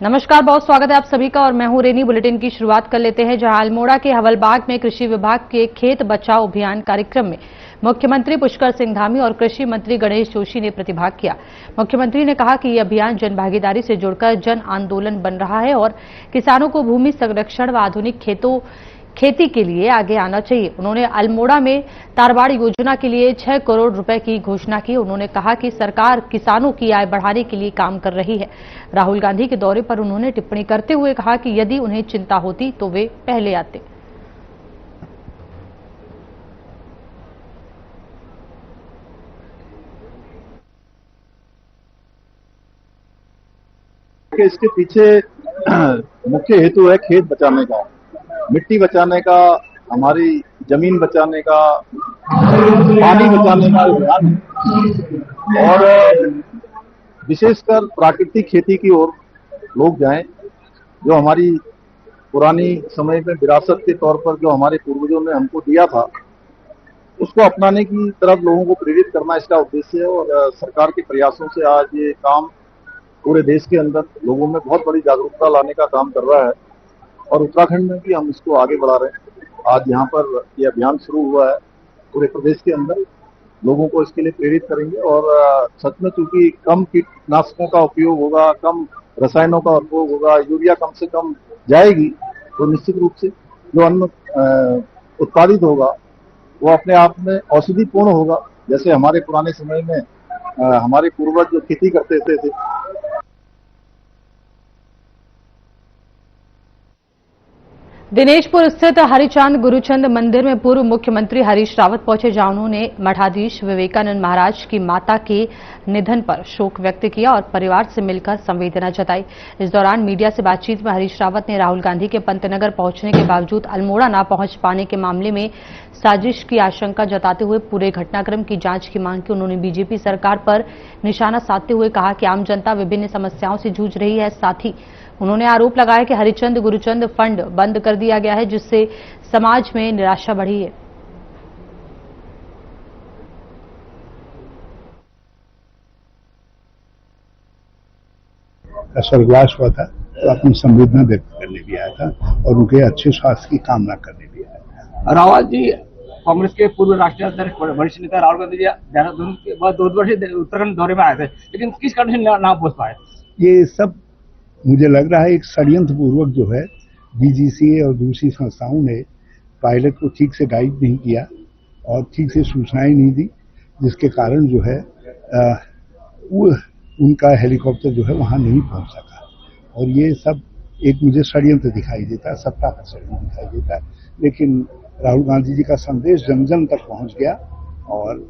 नमस्कार, बहुत स्वागत है आप सभी का और मैं हूं रेनी। बुलेटिन की शुरुआत कर लेते हैं, जहां अल्मोड़ा के हवलबाग में कृषि विभाग के खेत बचाओ अभियान कार्यक्रम में मुख्यमंत्री पुष्कर सिंह धामी और कृषि मंत्री गणेश जोशी ने प्रतिभाग किया। मुख्यमंत्री ने कहा कि यह अभियान जनभागीदारी से जुड़कर जन आंदोलन बन रहा है और किसानों को भूमि संरक्षण व आधुनिक खेती के लिए आगे आना चाहिए। उन्होंने अल्मोड़ा में तारवाड़ योजना के लिए 6 करोड़ रुपए की घोषणा की। उन्होंने कहा कि सरकार किसानों की आय बढ़ाने के लिए काम कर रही है। राहुल गांधी के दौरे पर उन्होंने टिप्पणी करते हुए कहा कि यदि उन्हें चिंता होती तो वे पहले आते। इसके पीछे मुख्य हेतु है खेत बचाने का, मिट्टी बचाने का, हमारी जमीन बचाने का, पानी बचाने का अभियान है। और विशेषकर प्राकृतिक खेती की ओर लोग जाएं, जो हमारी पुरानी समय में विरासत के तौर पर जो हमारे पूर्वजों ने हमको दिया था, उसको अपनाने की तरफ लोगों को प्रेरित करना इसका उद्देश्य है। और सरकार के प्रयासों से आज ये काम पूरे देश के अंदर लोगों में बहुत बड़ी जागरूकता लाने का काम कर रहा है और उत्तराखंड में भी हम इसको आगे बढ़ा रहे हैं। आज यहाँ पर यह अभियान शुरू हुआ है, पूरे प्रदेश के अंदर लोगों को इसके लिए प्रेरित करेंगे। और सच में चूंकि कम कीटनाशकों का उपयोग होगा, कम रसायनों का उपयोग होगा, यूरिया कम से कम जाएगी, तो निश्चित रूप से जो अन्न उत्पादित होगा वो अपने आप में औषधिपूर्ण होगा। जैसे हमारे पुराने समय में हमारे पूर्वज जो खेती करते थे। दिनेशपुर स्थित हरिचांद गुरुचंद मंदिर में पूर्व मुख्यमंत्री हरीश रावत पहुंचे, जहां उन्होंने मठाधीश विवेकानंद महाराज की माता के निधन पर शोक व्यक्त किया और परिवार से मिलकर संवेदना जताई। इस दौरान मीडिया से बातचीत में हरीश रावत ने राहुल गांधी के पंतनगर पहुंचने के बावजूद अल्मोड़ा न पहुंच पाने के मामले में साजिश की आशंका जताते हुए पूरे घटनाक्रम की जांच की मांग की। उन्होंने बीजेपी सरकार पर निशाना साधते हुए कहा कि आम जनता विभिन्न समस्याओं से जूझ रही है। साथ ही उन्होंने आरोप लगाया कि हरिचंद गुरुचंद फंड बंद कर दिया गया है, जिससे समाज में निराशा बढ़ी है। स्वर्गवास हुआ था तो अपनी संवेदना व्यक्त करने भी आया था और उनके अच्छे स्वास्थ्य की कामना करने भी आया था। रावत जी कांग्रेस के पूर्व राष्ट्रीय अध्यक्ष वरिष्ठ नेता राहुल गांधी जी देहरादून के बाद 2 वर्ष उत्तराखंड दौरे में आए थे, लेकिन किस कारण से ना पहुंच पाए? ये सब मुझे लग रहा है एक षड्यंत्र पूर्वक जो है डीजीसीए और दूसरी संस्थाओं ने पायलट को ठीक से गाइड नहीं किया और ठीक से सूचनाएं नहीं दी, जिसके कारण जो है उनका हेलीकॉप्टर जो है वहां नहीं पहुंच सका। और ये सब एक मुझे षड्यंत्र दिखाई देता है, सत्ता का षड्यंत्र दिखाई देता है। लेकिन राहुल गांधी जी का संदेश जन जन तक पहुंच गया और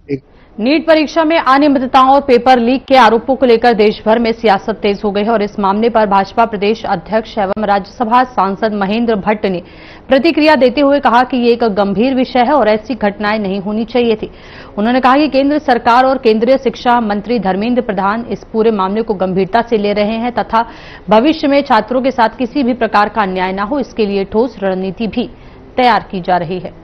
एक नीट परीक्षा में अनियमितताओं और पेपर लीक के आरोपों को लेकर देश भर में सियासत तेज हो गई है और इस मामले पर भाजपा प्रदेश अध्यक्ष एवं राज्यसभा सांसद महेंद्र भट्ट ने प्रतिक्रिया देते हुए कहा कि ये एक गंभीर विषय है और ऐसी घटनाएं नहीं होनी चाहिए थी। उन्होंने कहा कि केंद्र सरकार और केंद्रीय शिक्षा मंत्री धर्मेंद्र प्रधान इस पूरे मामले को गंभीरता से ले रहे हैं तथा भविष्य में छात्रों के साथ किसी भी प्रकार का अन्याय न हो, इसके लिए ठोस रणनीति भी तैयार की जा रही है।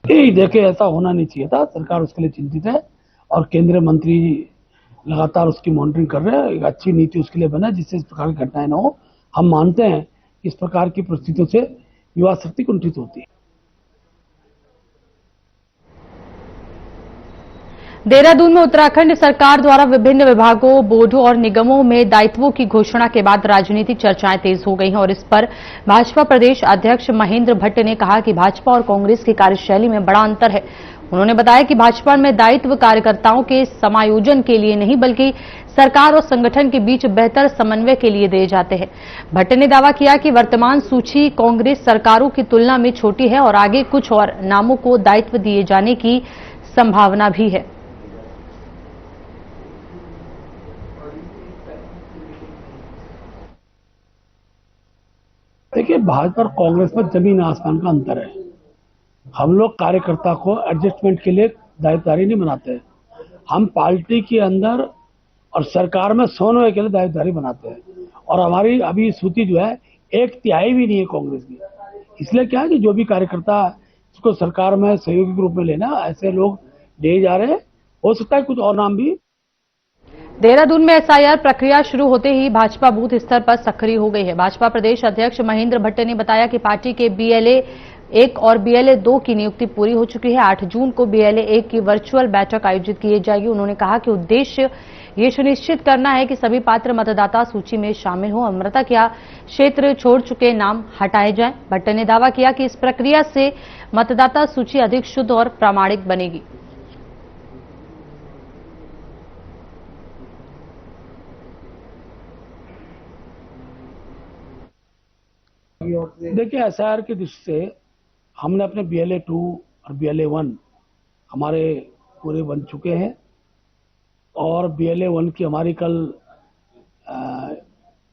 देखिए, ऐसा होना नहीं चाहिए था। सरकार उसके लिए चिंतित है और केंद्रीय मंत्री लगातार उसकी मॉनिटरिंग कर रहे हैं। एक अच्छी नीति उसके लिए बना जिससे इस प्रकार की घटनाएं न हो। हम मानते हैं कि इस प्रकार की परिस्थितियों से युवा शक्ति कुंठित होती है। देहरादून में उत्तराखंड सरकार द्वारा विभिन्न विभागों, बोर्डों और निगमों में दायित्वों की घोषणा के बाद राजनीतिक चर्चाएं तेज हो गई हैं और इस पर भाजपा प्रदेश अध्यक्ष महेंद्र भट्ट ने कहा कि भाजपा और कांग्रेस की कार्यशैली में बड़ा अंतर है। उन्होंने बताया कि भाजपा में दायित्व कार्यकर्ताओं के समायोजन के लिए नहीं, बल्कि सरकार और संगठन के बीच बेहतर समन्वय के लिए दिए जाते हैं। भट्ट ने दावा किया कि वर्तमान सूची कांग्रेस सरकारों की तुलना में छोटी है और आगे कुछ और नामों को दायित्व दिए जाने की संभावना भी है। देखिए, भाजपा और कांग्रेस में जमीन आसमान का अंतर है। हम लोग कार्यकर्ता को एडजस्टमेंट के लिए दायित्वधारी नहीं बनाते हैं। हम पार्टी के अंदर और सरकार में समन्वय के लिए दायित्वधारी बनाते हैं और हमारी अभी सूची जो है 1/3 भी नहीं है कांग्रेस की। इसलिए क्या है कि जो भी कार्यकर्ता इसको सरकार में सहयोगी के रूप में लेना, ऐसे लोग दिए जा रहे हैं। हो सकता है कुछ और नाम भी। देहरादून में एसआईआर प्रक्रिया शुरू होते ही भाजपा बूथ स्तर पर सक्रिय हो गई है। भाजपा प्रदेश अध्यक्ष महेंद्र भट्ट ने बताया कि पार्टी के बीएलए 1 और बीएलए 2 की नियुक्ति पूरी हो चुकी है। 8 जून को बीएलए 1 की वर्चुअल बैठक आयोजित की जाएगी। उन्होंने कहा कि उद्देश्य ये सुनिश्चित करना है कि सभी पात्र मतदाता सूची में शामिल हों और मृतक या क्षेत्र छोड़ चुके नाम हटाए जाएं। भट्ट ने दावा किया कि इस प्रक्रिया से मतदाता सूची अधिक शुद्ध और प्रामाणिक बनेगी। देखिए, एसआईआर की दृष्टि से हमने अपने बीएलए 2 और बीएलए 1 हमारे पूरे बन चुके हैं और बीएलए 1 की हमारी कल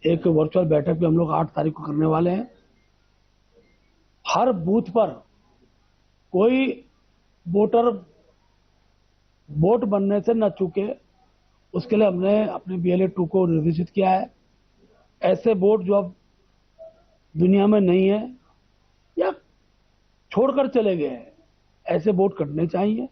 एक वर्चुअल बैठक भी हम लोग 8 तारीख को करने वाले हैं। हर बूथ पर कोई वोटर वोट बनने से न चूके, उसके लिए हमने अपने बीएलए 2 को निर्देशित किया है। ऐसे वोट जो अब दुनिया में नहीं है या छोड़कर चले गए हैं, ऐसे वोट कटने चाहिए।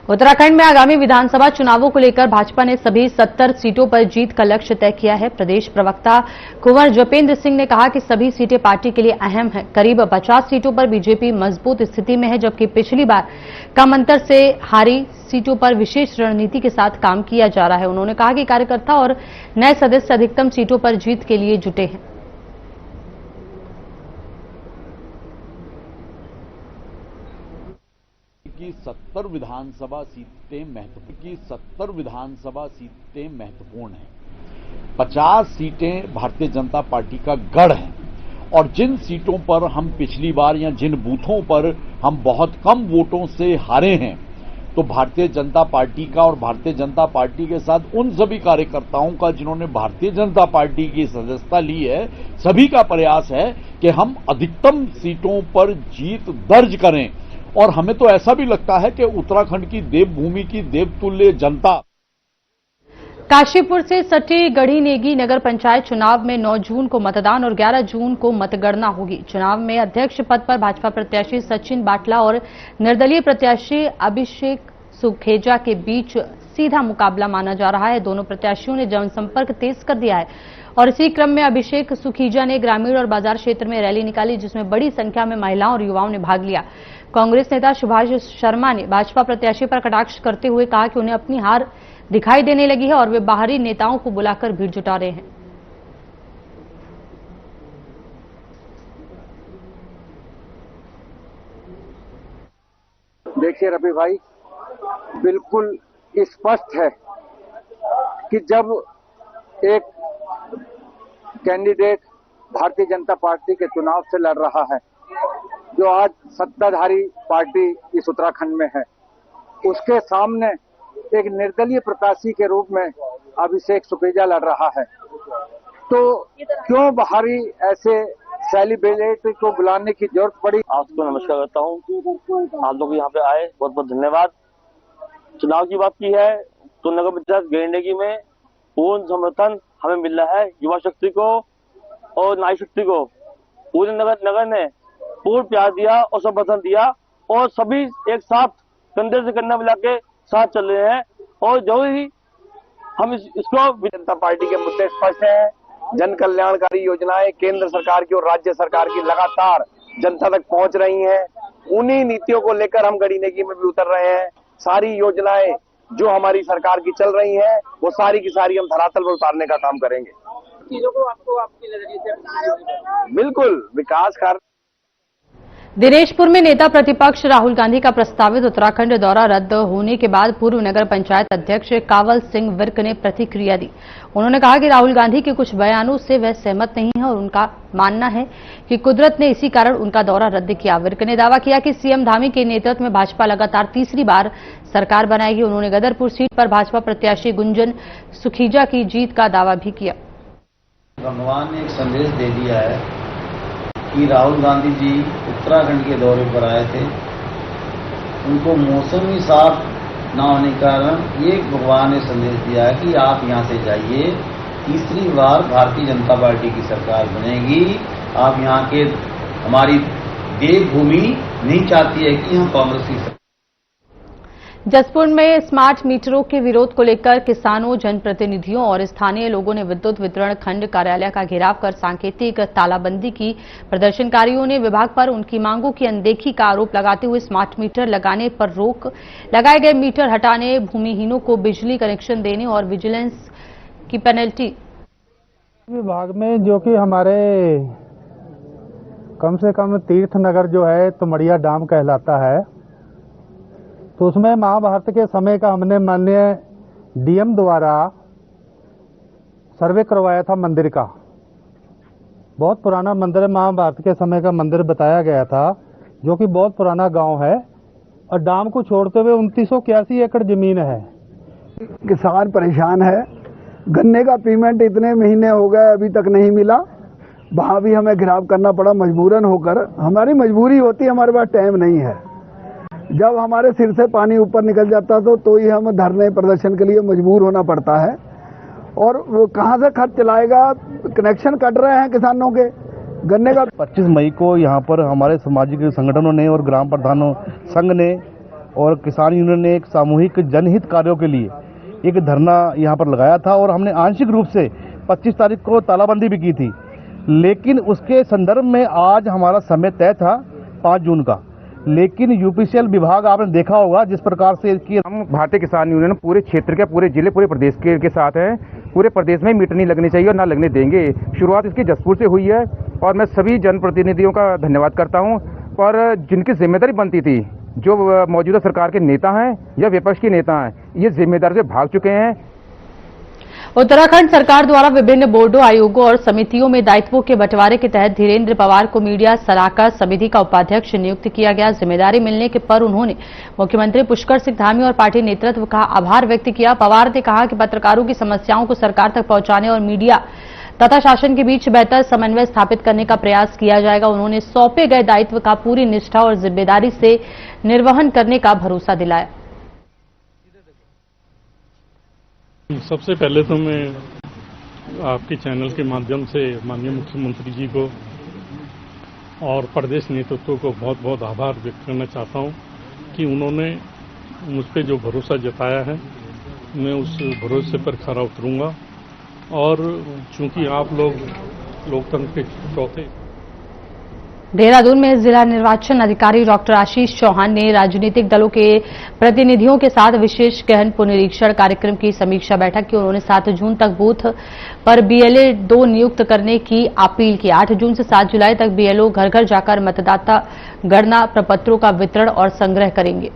उत्तराखंड में आगामी विधानसभा चुनावों को लेकर भाजपा ने सभी 70 सीटों पर जीत का लक्ष्य तय किया है। प्रदेश प्रवक्ता कुंवर जपेंद्र सिंह ने कहा कि सभी सीटें पार्टी के लिए अहम हैं। करीब 50 सीटों पर बीजेपी मजबूत स्थिति में है, जबकि पिछली बार कम अंतर से हारी सीटों पर विशेष रणनीति के साथ काम किया जा रहा है। उन्होंने कहा कि कार्यकर्ता और नए सदस्य अधिकतम सीटों पर जीत के लिए जुटे हैं। की 70 विधानसभा सीटें महत्वपूर्ण हैं। 50 सीटें भारतीय जनता पार्टी का गढ़ है और जिन सीटों पर हम पिछली बार या जिन बूथों पर हम बहुत कम वोटों से हारे हैं, तो भारतीय जनता पार्टी का और भारतीय जनता पार्टी के साथ उन सभी कार्यकर्ताओं का जिन्होंने भारतीय जनता पार्टी की सदस्यता ली है, सभी का प्रयास है कि हम अधिकतम सीटों पर जीत दर्ज करें। और हमें तो ऐसा भी लगता है कि उत्तराखंड की देवभूमि की देवतुल्य जनता। काशीपुर से सटी गढ़ी नेगी नगर पंचायत चुनाव में 9 जून को मतदान और 11 जून को मतगणना होगी। चुनाव में अध्यक्ष पद पर भाजपा प्रत्याशी सचिन बाटला और निर्दलीय प्रत्याशी अभिषेक सुखेजा के बीच सीधा मुकाबला माना जा रहा है। दोनों प्रत्याशियों ने जनसंपर्क तेज कर दिया है और इसी क्रम में अभिषेक सुखेजा ने ग्रामीण और बाजार क्षेत्र में रैली निकाली, जिसमें बड़ी संख्या में महिलाओं और युवाओं ने भाग लिया। कांग्रेस नेता सुभाष शर्मा ने भाजपा प्रत्याशी पर कटाक्ष करते हुए कहा कि उन्हें अपनी हार दिखाई देने लगी है और वे बाहरी नेताओं को बुलाकर भीड़ जुटा रहे हैं। देखिए रवि भाई, बिल्कुल स्पष्ट है कि जब एक कैंडिडेट भारतीय जनता पार्टी के चुनाव से लड़ रहा है, जो आज सत्ताधारी पार्टी इस उत्तराखंड में है, उसके सामने एक निर्दलीय प्रत्याशी के रूप में अभिषेक सुखेजा लड़ रहा है, तो क्यों बाहरी ऐसे सेलिब्रिटी को बुलाने की जरूरत पड़ी? आपको नमस्कार करता हूँ। आप लोग यहाँ पे आए, बहुत बहुत धन्यवाद। चुनाव की बात की है तो नगर पंचायत गेंडेगी में पूर्ण समर्थन हमें मिल रहा है। युवा शक्ति को और नारी शक्ति को पूरे नगर ने पूर्ण प्यार दिया और समर्थन दिया और सभी एक साथ कंधे से कंधा मिला के साथ चल रहे हैं। और जो ही हम इसको जनता पार्टी के मुद्दे स्पष्ट हैं। जन कल्याणकारी योजनाएं केंद्र सरकार की और राज्य सरकार की लगातार जनता तक पहुंच रही हैं। उन्हीं नीतियों को लेकर हम गढ़ी नेगी में भी उतर रहे हैं। सारी योजनाएं जो हमारी सरकार की चल रही हैं, वो सारी की सारी हम धरातल पर उतारने का काम करेंगे। चीजों को आपको आपके नजरिए से बिल्कुल विकास कार्य। दिनेशपुर में नेता प्रतिपक्ष राहुल गांधी का प्रस्तावित उत्तराखंड दौरा रद्द होने के बाद पूर्व नगर पंचायत अध्यक्ष कावल सिंह विर्क ने प्रतिक्रिया दी। उन्होंने कहा कि राहुल गांधी के कुछ बयानों से वह सहमत नहीं है और उनका मानना है कि कुदरत ने इसी कारण उनका दौरा रद्द किया। विर्क ने दावा किया कि सीएम धामी के नेतृत्व में भाजपा लगातार तीसरी बार सरकार बनाएगी। उन्होंने गदरपुर सीट पर भाजपा प्रत्याशी गुंजन सुखीजा की जीत का दावा भी किया। भगवान ने एक संदेश दे दिया है कि राहुल गांधी जी उत्तराखंड के दौरे पर आए थे, उनको मौसम ही साफ न होने के कारण ये भगवान ने संदेश दिया है कि आप यहां से जाइए, तीसरी बार भारतीय जनता पार्टी की सरकार बनेगी। आप यहां के हमारी देवभूमि नहीं चाहती है कि यहाँ कांग्रेस की। जसपुर में स्मार्ट मीटरों के विरोध को लेकर किसानों, जनप्रतिनिधियों और स्थानीय लोगों ने विद्युत वितरण खंड कार्यालय का घेराव कर सांकेतिक तालाबंदी की। प्रदर्शनकारियों ने विभाग पर उनकी मांगों की अनदेखी का आरोप लगाते हुए स्मार्ट मीटर लगाने पर रोक, लगाए गए मीटर हटाने, भूमिहीनों को बिजली कनेक्शन देने और विजिलेंस की पेनल्टी। विभाग में जो कि हमारे कम से कम तीर्थनगर जो है तुमड़िया डाम कहलाता है, तो उसमें महाभारत के समय का हमने माननीय डीएम द्वारा सर्वे करवाया था मंदिर का। बहुत पुराना मंदिर है, महाभारत के समय का मंदिर बताया गया था, जो कि बहुत पुराना गांव है और डाम को छोड़ते हुए 2981 एकड़ जमीन है। किसान परेशान है, गन्ने का पेमेंट इतने महीने हो गए अभी तक नहीं मिला, वहाँ भी हमें घेराव करना पड़ा मजबूरन होकर। हमारी मजबूरी होती, हमारे पास टाइम नहीं है। जब हमारे सिर से पानी ऊपर निकल जाता तो ही हम धरने प्रदर्शन के लिए मजबूर होना पड़ता है। और वो कहाँ से खर्च चलाएगा, कनेक्शन कट रहे हैं किसानों के गन्ने का। 25 मई को यहाँ पर हमारे सामाजिक संगठनों ने और ग्राम प्रधानों संघ ने और किसान यूनियन ने एक सामूहिक जनहित कार्यों के लिए एक धरना यहाँ पर लगाया था और हमने आंशिक रूप से 25 तारीख को तालाबंदी भी की थी, लेकिन उसके संदर्भ में आज हमारा समय तय था 5 जून का। लेकिन यूपीसीएल विभाग आपने देखा होगा जिस प्रकार से कि हम भारतीय किसान यूनियन पूरे क्षेत्र के, पूरे जिले, पूरे प्रदेश के साथ हैं। पूरे प्रदेश में मीटर नहीं लगनी चाहिए और ना लगने देंगे। शुरुआत इसकी जसपुर से हुई है और मैं सभी जनप्रतिनिधियों का धन्यवाद करता हूं। और जिनकी जिम्मेदारी बनती थी, जो मौजूदा सरकार के नेता हैं या विपक्ष के नेता हैं, ये जिम्मेदारी से भाग चुके हैं। उत्तराखंड सरकार द्वारा विभिन्न बोर्डों, आयोगों और समितियों में दायित्वों के बंटवारे के तहत धीरेन्द्र पवार को मीडिया सलाहकार समिति का उपाध्यक्ष नियुक्त किया गया। जिम्मेदारी मिलने के पर उन्होंने मुख्यमंत्री पुष्कर सिंह धामी और पार्टी नेतृत्व का आभार व्यक्त किया। पवार ने कहा कि पत्रकारों की समस्याओं को सरकार तक पहुंचाने और मीडिया तथा शासन के बीच बेहतर समन्वय स्थापित करने का प्रयास किया जाएगा। उन्होंने सौंपे गए दायित्व का पूरी निष्ठा और जिम्मेदारी से निर्वहन करने का भरोसा दिलाया। सबसे पहले तो मैं आपके चैनल के माध्यम से माननीय मुख्यमंत्री जी को और प्रदेश नेतृत्व को बहुत बहुत आभार व्यक्त करना चाहता हूं कि उन्होंने मुझ पर जो भरोसा जताया है, मैं उस भरोसे पर खरा उतरूंगा। और चूंकि आप लोग लोकतंत्र के चौथे। देहरादून में जिला निर्वाचन अधिकारी डॉक्टर आशीष चौहान ने राजनीतिक दलों के प्रतिनिधियों के साथ विशेष गहन पुनरीक्षण कार्यक्रम की समीक्षा बैठक की। उन्होंने 7 जून तक बूथ पर बीएलए 2 नियुक्त करने की अपील की। 8 जून से 7 जुलाई तक बीएलओ घर घर जाकर मतदाता गणना प्रपत्रों का वितरण और संग्रह करेंगे।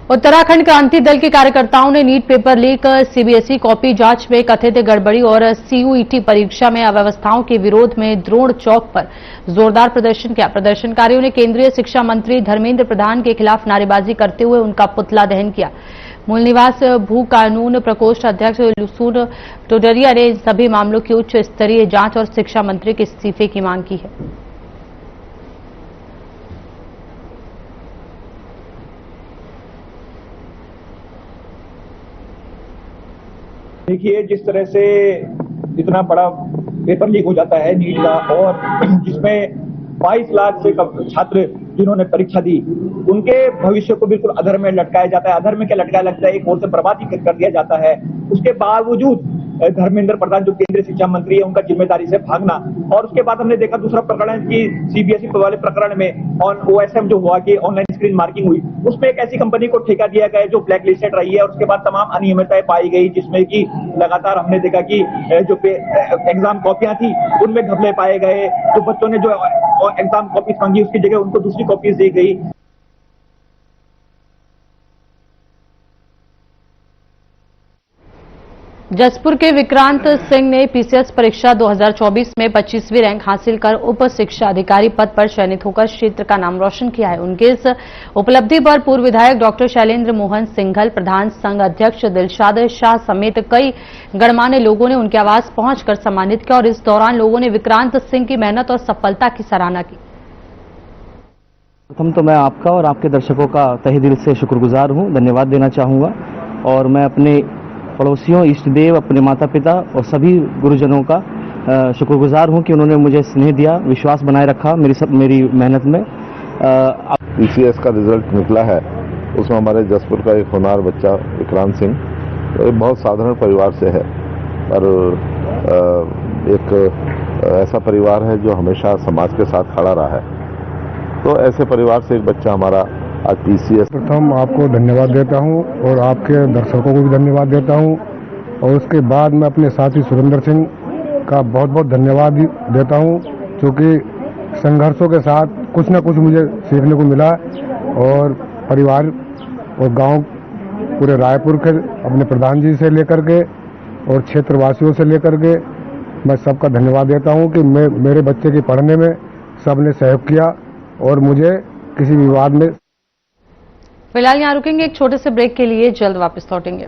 उत्तराखंड क्रांति दल के कार्यकर्ताओं ने NEET paper leak, CBSE copy जांच में कथित गड़बड़ी और सीयूईटी परीक्षा में अव्यवस्थाओं के विरोध में द्रोण चौक पर जोरदार प्रदर्शन किया। प्रदर्शनकारियों ने केंद्रीय शिक्षा मंत्री धर्मेंद्र प्रधान के खिलाफ नारेबाजी करते हुए उनका पुतला दहन किया। मूल निवास भू कानून प्रकोष्ठ अध्यक्ष लुसून टोडरिया ने सभी मामलों की उच्च स्तरीय जांच और शिक्षा मंत्री के इस्तीफे की मांग की है। देखिए, जिस तरह से इतना बड़ा पेपर लीक हो जाता है नीट का, और जिसमें 22 लाख से कम छात्र जिन्होंने परीक्षा दी, उनके भविष्य को बिल्कुल अधर में लटकाया जाता है। अधर में क्या लटकाया लगता है, एक ओर से बर्बादी कर दिया जाता है। उसके बावजूद धर्मेंद्र प्रधान जो केंद्रीय शिक्षा मंत्री है, उनका जिम्मेदारी से भागना। और उसके बाद हमने देखा दूसरा प्रकरण की सीबीएसई वाले प्रकरण में ओएसएम जो हुआ कि ऑनलाइन स्क्रीन मार्किंग हुई, उसमें एक ऐसी कंपनी को ठेका दिया गया जो ब्लैक लिस्टेड रही है। और उसके बाद तमाम अनियमितताएं पाई गई, जिसमें कि लगातार हमने देखा कि जो एग्जाम कॉपियां थी उनमें घपले पाए गए। जो बच्चों ने जो एग्जाम कॉपीज मांगी उसकी जगह उनको दूसरी कॉपीज दी गई। जसपुर के विक्रांत सिंह ने पीसीएस परीक्षा 2024 में 25वीं रैंक हासिल कर उप शिक्षा अधिकारी पद पर चयनित होकर क्षेत्र का नाम रोशन किया है। उनके इस उपलब्धि पर पूर्व विधायक डॉक्टर शैलेंद्र मोहन सिंघल, प्रधान संघ अध्यक्ष दिलशाद शाह समेत कई गणमान्य लोगों ने उनके आवास पहुंचकर सम्मानित किया। और इस दौरान लोगों ने विक्रांत सिंह की मेहनत और सफलता की सराहना की। प्रथम तो मैं आपका और आपके दर्शकों का तहे दिल से शुक्रगुजार हूं, धन्यवाद देना चाहूंगा। और मैं अपने पड़ोसियों, इष्ट देव, अपने माता पिता और सभी गुरुजनों का शुक्रगुजार हूं कि उन्होंने मुझे स्नेह दिया, विश्वास बनाए रखा मेरी मेहनत में। पीसीएस का रिजल्ट निकला है, उसमें हमारे जसपुर का एक होनहार बच्चा विक्रांत सिंह, तो बहुत साधारण परिवार से है, पर एक ऐसा परिवार है जो हमेशा समाज के साथ खड़ा रहा है। तो ऐसे परिवार से एक बच्चा हमारा आज पीसीएस। प्रथम आपको धन्यवाद देता हूं और आपके दर्शकों को भी धन्यवाद देता हूं, और उसके बाद मैं अपने साथी सुरेंद्र सिंह का बहुत बहुत धन्यवाद देता हूं, क्योंकि संघर्षों के साथ कुछ न कुछ मुझे सीखने को मिला, और परिवार और गांव पूरे रायपुर के अपने प्रधान जी से लेकर के और क्षेत्रवासियों से लेकर के मैं सबका धन्यवाद देता हूं कि मेरे बच्चे के पढ़ने में सबने सहयोग किया और मुझे किसी विवाद में। फिलहाल यहाँ रुकेंगे एक छोटे से ब्रेक के लिए, जल्द वापस लौटेंगे।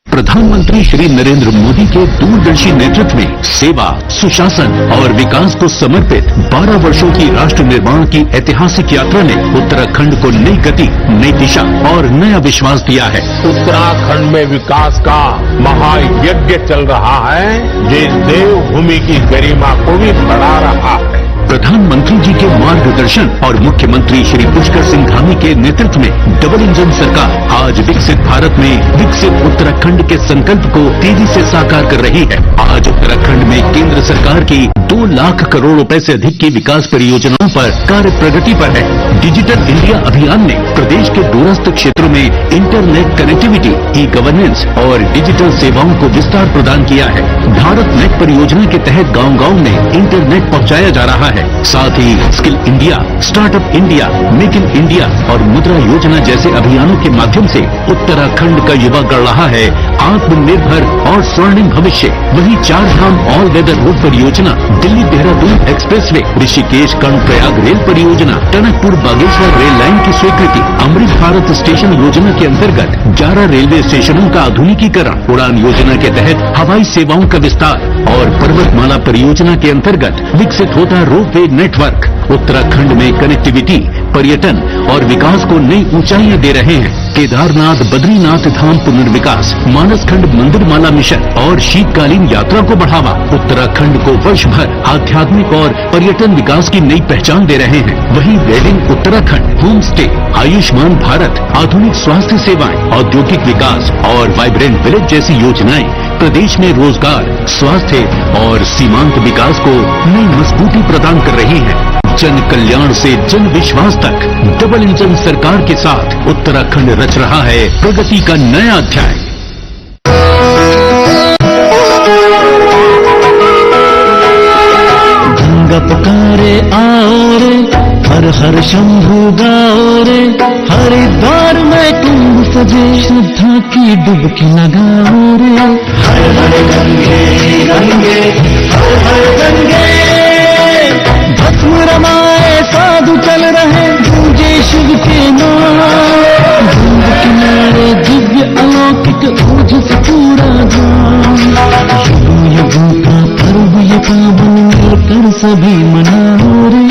प्रधानमंत्री श्री नरेंद्र मोदी के दूरदर्शी नेतृत्व में सेवा, सुशासन और विकास को समर्पित 12 वर्षों की राष्ट्र निर्माण की ऐतिहासिक यात्रा ने उत्तराखंड को नई गति, नई दिशा और नया विश्वास दिया है। उत्तराखंड में विकास का महायज्ञ चल रहा है, जिस देवभूमि की गरिमा को भी बढ़ा रहा है। प्रधानमंत्री जी के मार्गदर्शन और मुख्यमंत्री श्री पुष्कर सिंह धामी के नेतृत्व में डबल इंजन सरकार आज विकसित भारत में विकसित उत्तराखंड के संकल्प को तेजी से साकार कर रही है। आज उत्तराखंड में केंद्र सरकार की 2 लाख करोड़ रुपए से अधिक की विकास परियोजनाओं पर कार्य प्रगति पर है। डिजिटल इंडिया अभियान ने प्रदेश के दूरस्थ क्षेत्रों में इंटरनेट कनेक्टिविटी, ई गवर्नेंस और डिजिटल सेवाओं को विस्तार प्रदान किया है। भारत नेट परियोजना के तहत गांव-गांव में इंटरनेट पहुंचाया जा रहा है। साथ ही skill India, startup India, make in India और मुद्रा योजना जैसे अभियानों के माध्यम से उत्तराखंड का युवा गढ़ रहा है आत्मनिर्भर और स्वर्णिम भविष्य। वहीं 4 धाम ऑल वेदर रोड परियोजना, दिल्ली देहरादून एक्सप्रेसवे, ऋषिकेश कर्णप्रयाग रेल परियोजना, टनकपुर बागेश्वर रेल लाइन की स्वीकृति, अमृत भारत स्टेशन योजना के अंतर्गत 11 रेलवे स्टेशनों का आधुनिकीकरण, उड़ान योजना के तहत हवाई सेवाओं का विस्तार और पर्वतमाला परियोजना के अंतर्गत विकसित होता रोपवे नेटवर्क उत्तराखंड में कनेक्टिविटी, पर्यटन और विकास को नई ऊंचाइयां दे रहे हैं। केदारनाथ बद्रीनाथ धाम पुनर्विकास, मानसखंड मंदिरमाला मिशन और शीतकालीन यात्रा को बढ़ावा उत्तराखंड को वर्ष भर आध्यात्मिक और पर्यटन विकास की नई पहचान दे रहे हैं। वहीं रेडिंग उत्तराखंड, होम स्टे, आयुष्मान भारत, आधुनिक स्वास्थ्य सेवाएं, औद्योगिक विकास और वाइब्रेंट विलेज जैसी योजनाएं प्रदेश में रोजगार, स्वास्थ्य और सीमांत विकास को नई मजबूती प्रदान कर रही है। जन कल्याण से जन विश्वास तक डबल इंजन सरकार के साथ उत्तराखंड रच रहा है प्रगति का नया अध्याय। गंगा पुकारे आओ रे, हर हर शंभु गाओ रे, हरिद्वार में कुंभ सजे, श्रद्धा की डुबकी लगाओ रे। हर हर गंगे गंगे, हर हर गंगे, भस्म रमाए साधु चल रहे, गूंजे शिव के नाम, गंगा किनारे दिव्य अलौकिक ओजस पूरा धाम। युगों युगों का पर्व ये पावन मिलकर सभी मनाओ रे।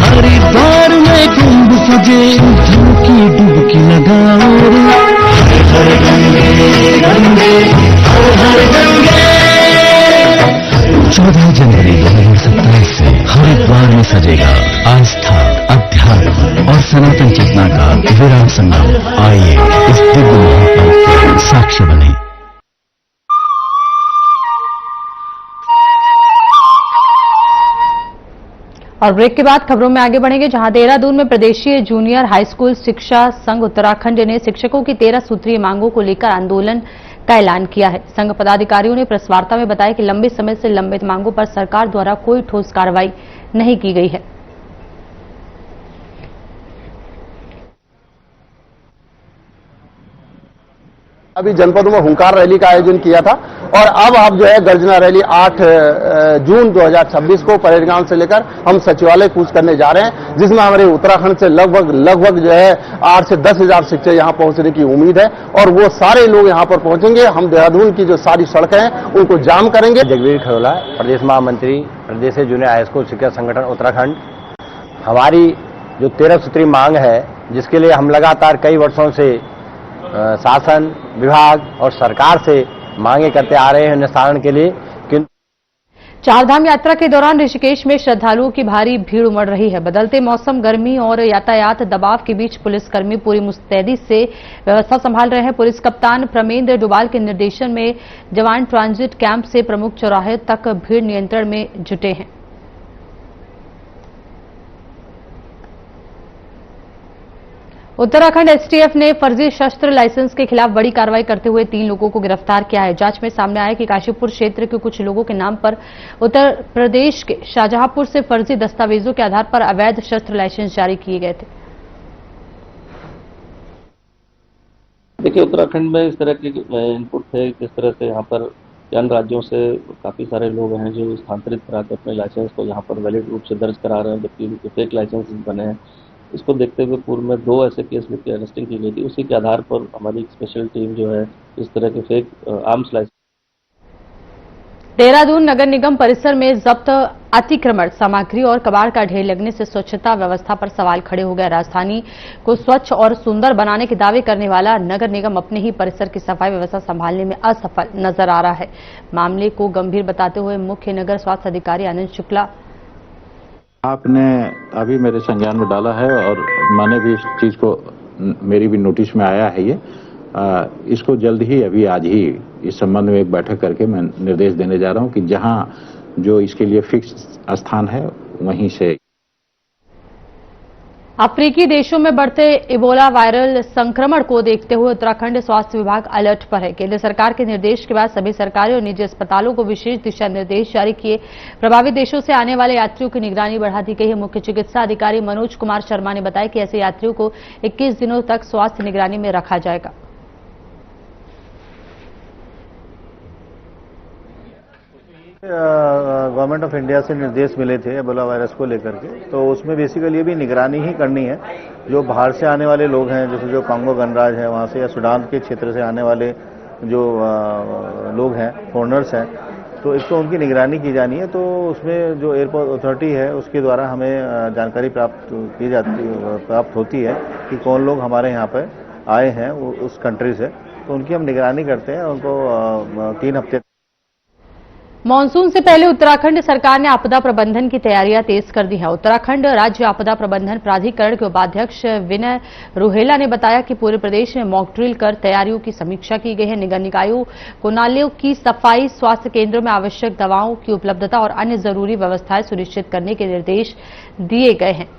हरिद्वार में कुंभ सजे, श्रद्धा की डुबकी लगाओ रे। हर हर गंगे गंगे, हर हर गंगे। 14 जनवरी 2027 से हरिद्वार में सजेगा आस्था, अध्यात्म और सनातन चेतना का विराट संगम। आइए इस दिव्य महापर्व के साक्षी बने। और ब्रेक के बाद खबरों में आगे बढ़ेंगे, जहां देहरादून में प्रदेशीय जूनियर हाई स्कूल शिक्षा संघ उत्तराखंड ने शिक्षकों की 13 सूत्रीय मांगों को लेकर आंदोलन का ऐलान किया है। संघ पदाधिकारियों ने प्रेस वार्ता में बताया कि लंबे समय से लंबित मांगों पर सरकार द्वारा कोई ठोस कार्रवाई नहीं की गई है। अभी जनपदों में हुंकार रैली का आयोजन किया था और अब जो है गर्जना रैली 8 जून 2026 को परेड ग्राउंड से लेकर हम सचिवालय कूच करने जा रहे हैं, जिसमें हमारे उत्तराखंड से लगभग जो है 8 से 10 हजार शिक्षक यहां पहुंचने की उम्मीद है और वो सारे लोग यहां पर पहुंचेंगे। हम देहरादून की जो सारी सड़कें हैं उनको जाम करेंगे। जगवीर खरोला, प्रदेश महामंत्री प्रदेश जूनियर हाई स्कूल शिक्षक संगठन उत्तराखंड। हमारी जो 13 सूत्री मांग है, जिसके लिए हम लगातार कई वर्षों से शासन विभाग और सरकार से मांगे करते आ रहे हैं निस्तारण के लिए। चारधाम यात्रा के दौरान ऋषिकेश में श्रद्धालुओं की भारी भीड़ उमड़ रही है। बदलते मौसम, गर्मी और यातायात दबाव के बीच पुलिसकर्मी पूरी मुस्तैदी से व्यवस्था संभाल रहे हैं। पुलिस कप्तान प्रमेंद्र डोभाल के निर्देशन में जवान ट्रांजिट कैंप से प्रमुख चौराहे तक भीड़ नियंत्रण में जुटे हैं। उत्तराखंड एसटीएफ ने फर्जी शस्त्र लाइसेंस के खिलाफ बड़ी कार्रवाई करते हुए 3 लोगों को गिरफ्तार किया है। जांच में सामने आया कि काशीपुर क्षेत्र के कुछ लोगों के नाम पर उत्तर प्रदेश के शाहजहांपुर से फर्जी दस्तावेजों के आधार पर अवैध शस्त्र लाइसेंस जारी किए गए थे। देखिए, उत्तराखंड में इस तरह के इनपुट थे, किस तरह से यहाँ पर अन्य राज्यों से काफी सारे लोग हैं जो स्थानांतरित कराते अपने लाइसेंस को यहाँ पर वैलिड रूप से दर्ज करा रहे हैं, जबकि उनके फेक लाइसेंस बने हैं। इसको देखते हुए पूर्व में 2 ऐसे केस में अरेस्टिंग की गई थी। उसी के आधार पर हमारी एक स्पेशल टीम जो है इस तरह के फेक आर्म्स लाइसेंस। देहरादून नगर निगम परिसर में जब्त अतिक्रमण सामग्री और कबाड़ का ढेर लगने से स्वच्छता व्यवस्था पर सवाल खड़े हो गए। राजधानी को स्वच्छ और सुंदर बनाने के दावे करने वाला नगर निगम अपने ही परिसर की सफाई व्यवस्था संभालने में असफल नजर आ रहा है। मामले को गंभीर बताते हुए मुख्य नगर स्वास्थ्य अधिकारी आनंद शुक्ला, आपने अभी मेरे संज्ञान में डाला है और मैंने भी इस चीज को, मेरी भी नोटिस में आया है ये, इसको जल्द ही अभी आज ही इस संबंध में एक बैठक करके मैं निर्देश देने जा रहा हूं कि जहां जो इसके लिए फिक्स स्थान है वहीं से। अफ्रीकी देशों में बढ़ते इबोला वायरल संक्रमण को देखते हुए उत्तराखंड स्वास्थ्य विभाग अलर्ट पर है। केंद्र सरकार के निर्देश के बाद सभी सरकारी और निजी अस्पतालों को विशेष दिशा निर्देश जारी किए। प्रभावित देशों से आने वाले यात्रियों की निगरानी बढ़ा दी गई है। मुख्य चिकित्सा अधिकारी मनोज कुमार शर्मा ने बताया कि ऐसे यात्रियों को 21 दिनों तक स्वास्थ्य निगरानी में रखा जाएगा। गवर्नमेंट ऑफ इंडिया से निर्देश मिले थे एबोला वायरस को लेकर के, तो उसमें बेसिकली ये भी निगरानी ही करनी है। जो बाहर से आने वाले लोग हैं, जैसे जो कांगो गणराज्य है वहाँ से या सूडान के क्षेत्र से आने वाले जो लोग हैं, फॉरेनर्स हैं, तो एक तो उनकी निगरानी की जानी है। तो उसमें जो एयरपोर्ट अथॉरिटी है उसके द्वारा हमें जानकारी प्राप्त होती है कि कौन लोग हमारे यहाँ पर आए हैं उस कंट्री से, तो उनकी हम निगरानी करते हैं। उनको 3 हफ्ते। मानसून से पहले उत्तराखंड सरकार ने आपदा प्रबंधन की तैयारियां तेज कर दी है। उत्तराखंड राज्य आपदा प्रबंधन प्राधिकरण के उपाध्यक्ष विनय रुहेला ने बताया कि पूरे प्रदेश में मॉक ड्रिल कर तैयारियों की समीक्षा की गई है। निगम निकायों को नालियों की सफाई, स्वास्थ्य केंद्रों में आवश्यक दवाओं की उपलब्धता और अन्य जरूरी व्यवस्थाएं सुनिश्चित करने के निर्देश दिए गए हैं।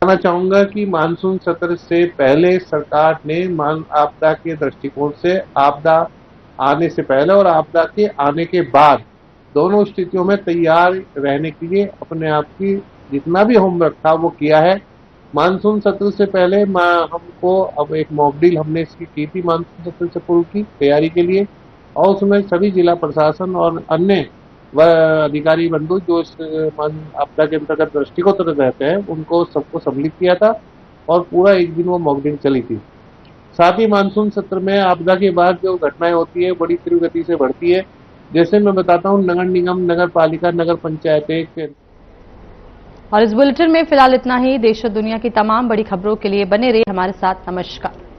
कहना चाहूंगा कि मानसून सत्र से पहले सरकार ने आपदा के दृष्टिकोण से आपदा आने से पहले और आपदा के आने के बाद दोनों स्थितियों में तैयार रहने के लिए अपने आप की जितना भी होमवर्क था वो किया है। मानसून सत्र से पहले हमको अब एक मॉक ड्रिल हमने इसकी की थी मानसून सत्र से पूर्व की तैयारी के लिए, और उसमें सभी जिला प्रशासन और अन्य अधिकारी बंधु जो इस आपदा के अंतर्गत दृष्टिगत रहते हैं उनको सबको सम्मिलित किया था और पूरा 1 दिन वो मॉक ड्रिल चली थी। साथ ही मानसून सत्र में आपदा के बाद जो घटनाएं होती है बड़ी तीव्र गति से बढ़ती है। जैसे मैं बताता हूँ, नगर निगम, नगर पालिका, नगर पंचायतें। और इस बुलेटिन में फिलहाल इतना ही। देश और दुनिया की तमाम बड़ी खबरों के लिए बने रहिए हमारे साथ। नमस्कार।